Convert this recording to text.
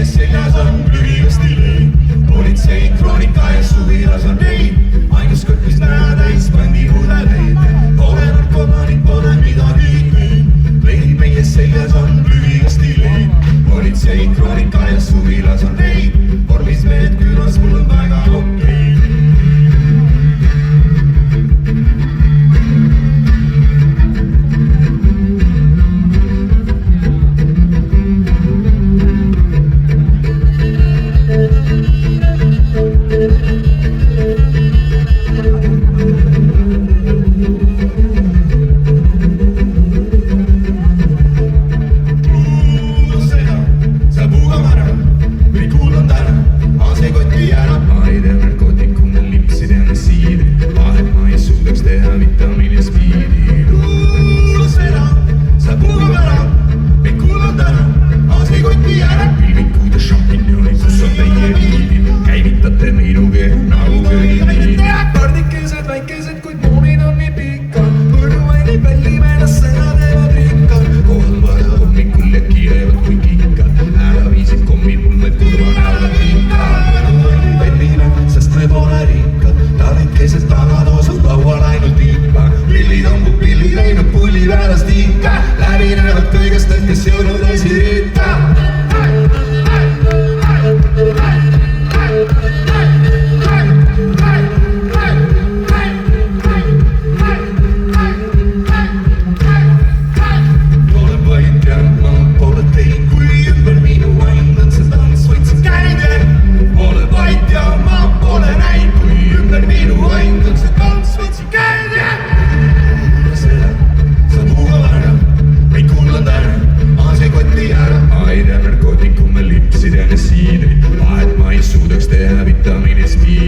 seljas on lühivestilein, politsei kroonika ja suvilas on rein, ainus kõtt, mis näha täis pandi hudeleid, pole narkomaanik, pole midagi teinud, leid meie seljas on lühivestilein, politsei kroonika ja suvilas on rein, vormis mehed külas, mul on väga okei. Läbinevad kõigest, et kes jõudnud esiriita. Pole vaid ja ma pole teid, kui ümber minu ain on seda, mis võtsin käide. Pole vaid ja ma pole näinud, kui ümber minu ain on seda, mis võtsin käide. Seda sa puuga varja. Ei kuulnud ära, see kotti ära. Aide narkootikume lipsid enne siidri, vahet ma ei suudaks teha vitamiini spiidi.